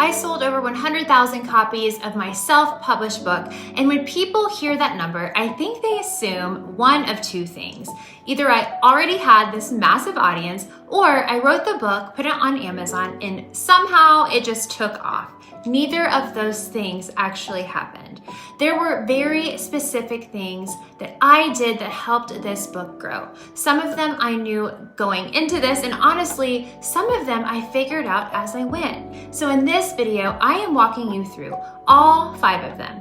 I sold over 100,000 copies of my self-published book, and when people hear that number, I think they assume one of two things. Either I already had this massive audience, or I wrote the book, put it on Amazon, and somehow it just took off. Neither of those things actually happened. There were very specific things that I did that helped this book grow. Some of them I knew going into this, and honestly, some of them I figured out as I went. So in this video, I am walking you through all 5 of them.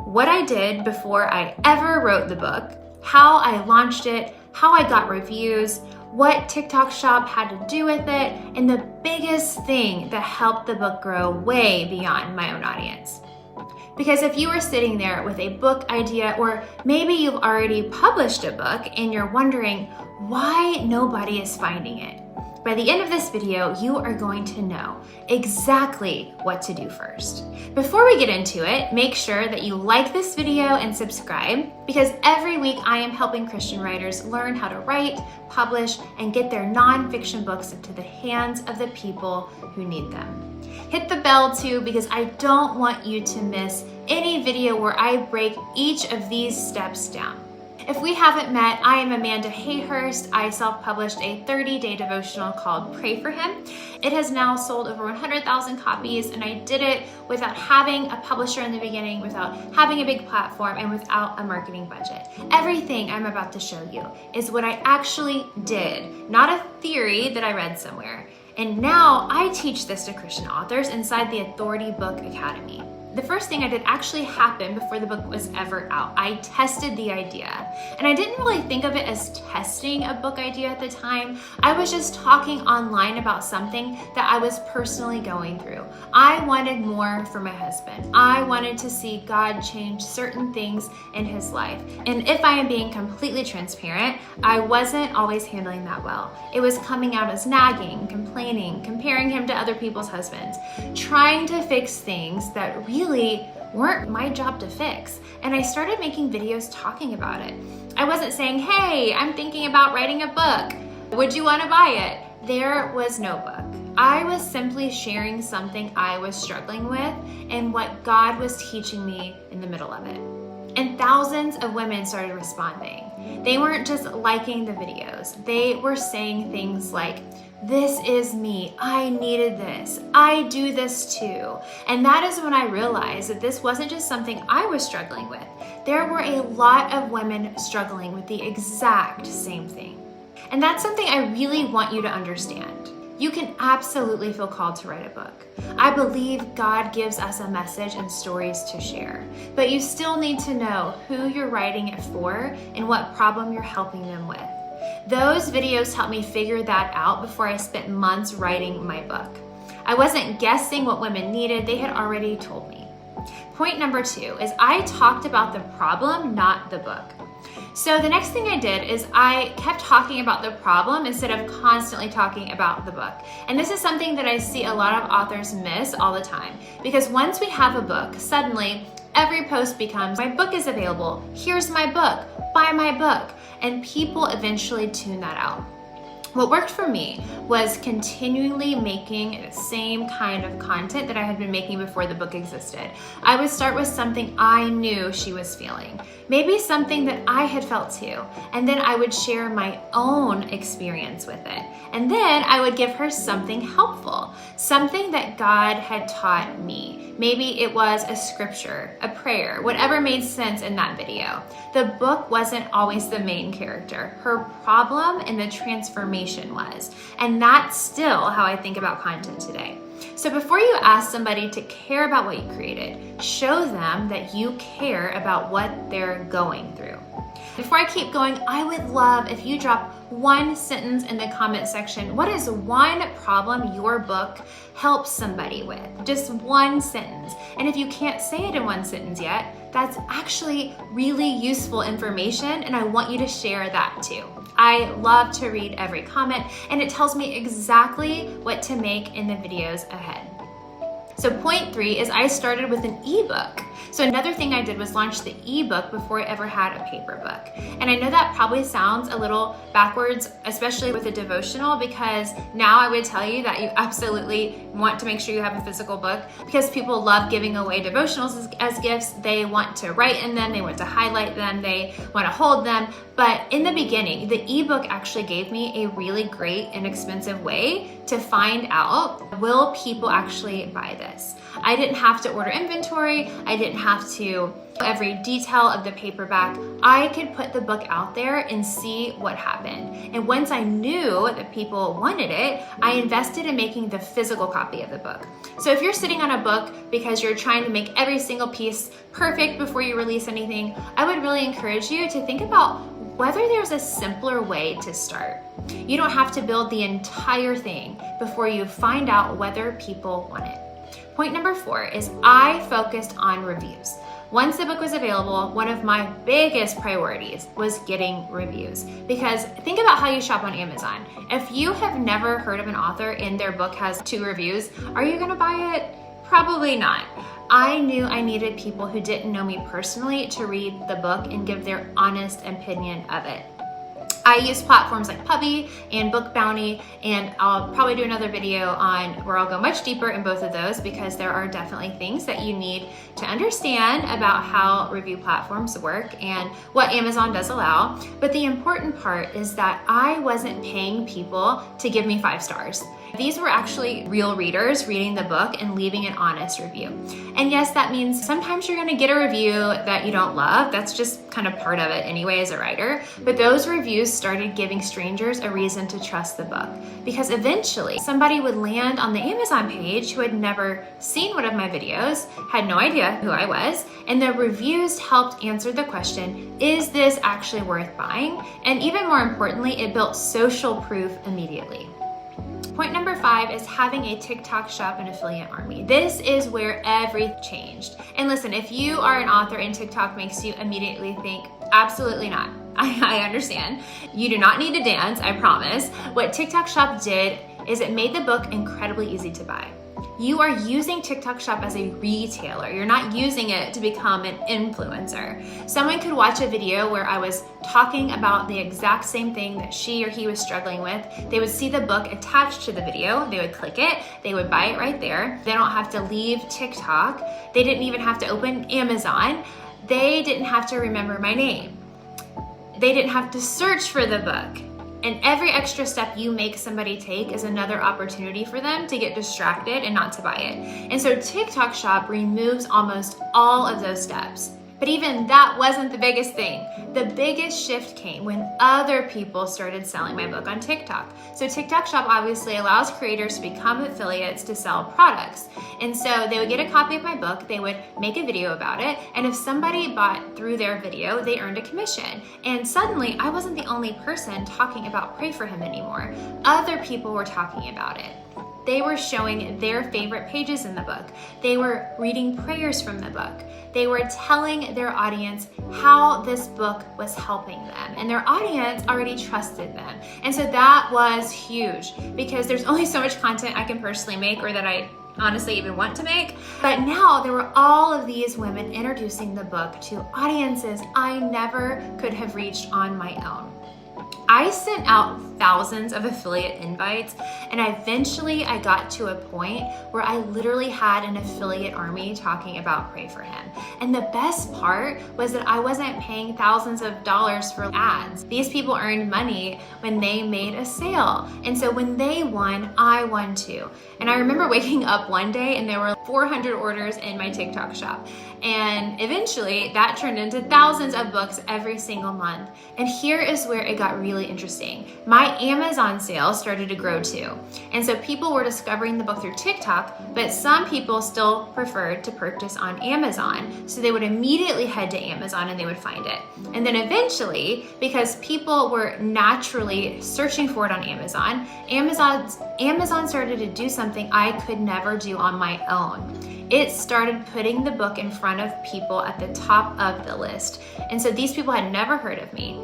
What I did before I ever wrote the book, how I launched it, how I got reviews, what TikTok Shop had to do with it, and the biggest thing that helped the book grow way beyond my own audience. Because if you are sitting there with a book idea, or maybe you've already published a book and you're wondering why nobody is finding it, by the end of this video, you are going to know exactly what to do first. Before we get into it, make sure that you like this video and subscribe, because every week I am helping Christian writers learn how to write, publish, and get their nonfiction books into the hands of the people who need them. Hit the bell too, because I don't want you to miss any video where I break each of these steps down. If we haven't met, I am Amanda Hayhurst. I self-published a 30-day devotional called Pray for Him. It has now sold over 100,000 copies, and I did it without having a publisher in the beginning, without having a big platform, and without a marketing budget. Everything I'm about to show you is what I actually did, not a theory that I read somewhere. And now I teach this to Christian authors inside the Authority Book Academy. The first thing I did actually happened before the book was ever out. I tested the idea, and I didn't really think of it as testing a book idea at the time. I was just talking online about something that I was personally going through. I wanted more for my husband. I wanted to see God change certain things in his life. And if I am being completely transparent, I wasn't always handling that well. It was coming out as nagging, complaining, comparing him to other people's husbands, trying to fix things that really weren't my job to fix. And I started making videos talking about it. I wasn't saying, hey, I'm thinking about writing a book. Would you want to buy it? There was no book. I was simply sharing something I was struggling with and what God was teaching me in the middle of it. And thousands of women started responding. They weren't just liking the videos. They were saying things like, this is me, I needed this, I do this too. And that is when I realized that this wasn't just something I was struggling with. There were a lot of women struggling with the exact same thing. And that's something I really want you to understand. You can absolutely feel called to write a book. I believe God gives us a message and stories to share, but you still need to know who you're writing it for and what problem you're helping them with. Those videos helped me figure that out before I spent months writing my book. I wasn't guessing what women needed, they had already told me. Point number 2 is I talked about the problem, not the book. So the next thing I did is I kept talking about the problem instead of constantly talking about the book. And this is something that I see a lot of authors miss all the time, because once we have a book, suddenly every post becomes, my book is available, here's my book, buy my book. And people eventually tune that out. What worked for me was continually making the same kind of content that I had been making before the book existed. I would start with something I knew she was feeling, maybe something that I had felt too, and then I would share my own experience with it. And then I would give her something helpful, something that God had taught me. Maybe it was a scripture, a prayer, whatever made sense in that video. The book wasn't always the main character. Her problem and the transformation was. And that's still how I think about content today. So before you ask somebody to care about what you created, show them that you care about what they're going through. Before I keep going, I would love if you drop one sentence in the comment section. What is one problem your book helps somebody with? Just one sentence. And if you can't say it in one sentence yet, that's actually really useful information, and I want you to share that too. I love to read every comment, and it tells me exactly what to make in the videos ahead. So point 3 is I started with an ebook. So another thing I did was launch the ebook before I ever had a paper book. And I know that probably sounds a little backwards, especially with a devotional, because now I would tell you that you absolutely want to make sure you have a physical book, because people love giving away devotionals as gifts. They want to write in them, they want to highlight them, they want to hold them. But in the beginning, the ebook actually gave me a really great, inexpensive way to find out, will people actually buy this? I didn't have to order inventory. I didn't have to every detail of the paperback. I could put the book out there and see what happened. And once I knew that people wanted it, I invested in making the physical copy of the book. So if you're sitting on a book because you're trying to make every single piece perfect before you release anything, I would really encourage you to think about whether there's a simpler way to start. You don't have to build the entire thing before you find out whether people want it. Point number 4 is I focused on reviews. Once the book was available, one of my biggest priorities was getting reviews. Because think about how you shop on Amazon. If you have never heard of an author and their book has 2 reviews, are you gonna buy it? Probably not. I knew I needed people who didn't know me personally to read the book and give their honest opinion of it. I use platforms like Puppy and Book Bounty, and I'll probably do another video on where I'll go much deeper in both of those, because there are definitely things that you need to understand about how review platforms work and what Amazon does allow. But the important part is that I wasn't paying people to give me 5 stars. These were actually real readers reading the book and leaving an honest review. And yes, that means sometimes you're gonna get a review that you don't love. That's just kind of part of it anyway as a writer. But those reviews started giving strangers a reason to trust the book, because eventually somebody would land on the Amazon page who had never seen one of my videos, had no idea who I was, and the reviews helped answer the question, is this actually worth buying? And even more importantly, it built social proof immediately. Point number 5 is having a TikTok shop and affiliate army. This is where everything changed. And listen, if you are an author and TikTok makes you immediately think, absolutely not. I understand. You do not need to dance, I promise. What TikTok Shop did is it made the book incredibly easy to buy. You are using TikTok Shop as a retailer. You're not using it to become an influencer. Someone could watch a video where I was talking about the exact same thing that she or he was struggling with. They would see the book attached to the video. They would click it. They would buy it right there. They don't have to leave TikTok. They didn't even have to open Amazon. They didn't have to remember my name. They didn't have to search for the book. And every extra step you make somebody take is another opportunity for them to get distracted and not to buy it. And so TikTok Shop removes almost all of those steps. But even that wasn't the biggest thing. The biggest shift came when other people started selling my book on TikTok. So TikTok Shop obviously allows creators to become affiliates to sell products. And so they would get a copy of my book, they would make a video about it, and if somebody bought through their video, they earned a commission. And suddenly, I wasn't the only person talking about Pray for Him anymore. Other people were talking about it. They were showing their favorite pages in the book. They were reading prayers from the book. They were telling their audience how this book was helping them. And their audience already trusted them. And so that was huge, because there's only so much content I can personally make, or that I honestly even want to make. But now there were all of these women introducing the book to audiences I never could have reached on my own. I sent out thousands of affiliate invites, and eventually I got to a point where I literally had an affiliate army talking about Pray for Him. And the best part was that I wasn't paying thousands of dollars for ads. These people earned money when they made a sale. And so when they won, I won too. And I remember waking up one day and there were 400 orders in my TikTok shop. And eventually that turned into thousands of books every single month. And here is where it got really interesting. My Amazon sales started to grow too. And so people were discovering the book through TikTok, but some people still preferred to purchase on Amazon. So they would immediately head to Amazon and they would find it. And then eventually, because people were naturally searching for it on Amazon, Amazon started to do something I could never do on my own. It started putting the book in front of people at the top of the list. And so these people had never heard of me.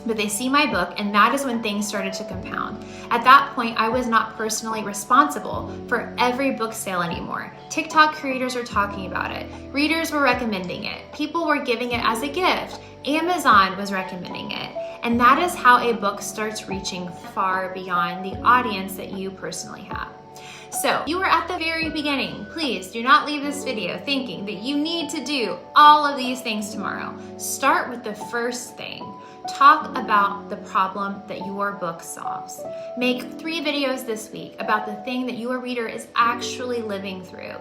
But they see my book, and that is when things started to compound. At that point, I was not personally responsible for every book sale anymore. TikTok creators were talking about it. Readers were recommending it. People were giving it as a gift. Amazon was recommending it. And that is how a book starts reaching far beyond the audience that you personally have. So you are at the very beginning. Please do not leave this video thinking that you need to do all of these things tomorrow. Start with the first thing. Talk about the problem that your book solves. Make 3 videos this week about the thing that your reader is actually living through.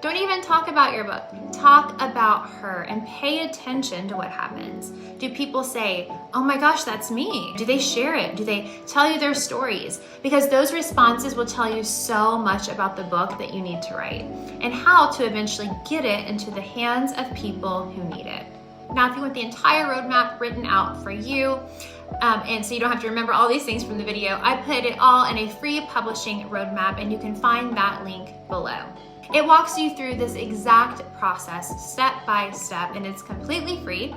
Don't even talk about your book. Talk about her and pay attention to what happens. Do people say, "Oh my gosh, that's me"? Do they share it? Do they tell you their stories? Because those responses will tell you so much about the book that you need to write and how to eventually get it into the hands of people who need it. Now, if you want the entire roadmap written out for you, and so you don't have to remember all these things from the video, I put it all in a free publishing roadmap, and you can find that link below. It walks you through this exact process step by step, and it's completely free.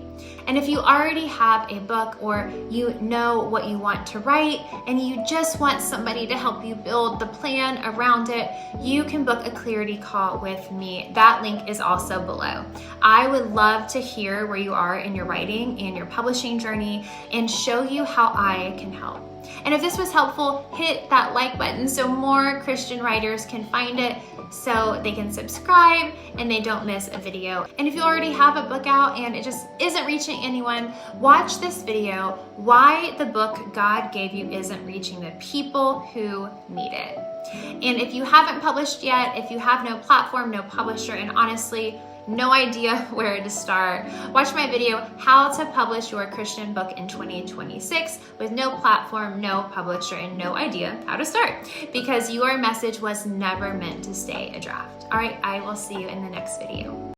And if you already have a book, or you know what you want to write and you just want somebody to help you build the plan around it, you can book a clarity call with me. That link is also below. I would love to hear where you are in your writing and your publishing journey and show you how I can help. And if this was helpful, hit that like button so more Christian writers can find it, so they can subscribe and they don't miss a video. And if you already have a book out and it just isn't reaching anyone, watch this video, why the book God gave you isn't reaching the people who need it. And if you haven't published yet, if you have no platform, no publisher, and honestly, no idea where to start, watch my video, How to Publish Your Christian Book in 2026 with no platform, no publisher, and no idea how to start, because your message was never meant to stay a draft. All right, I will see you in the next video.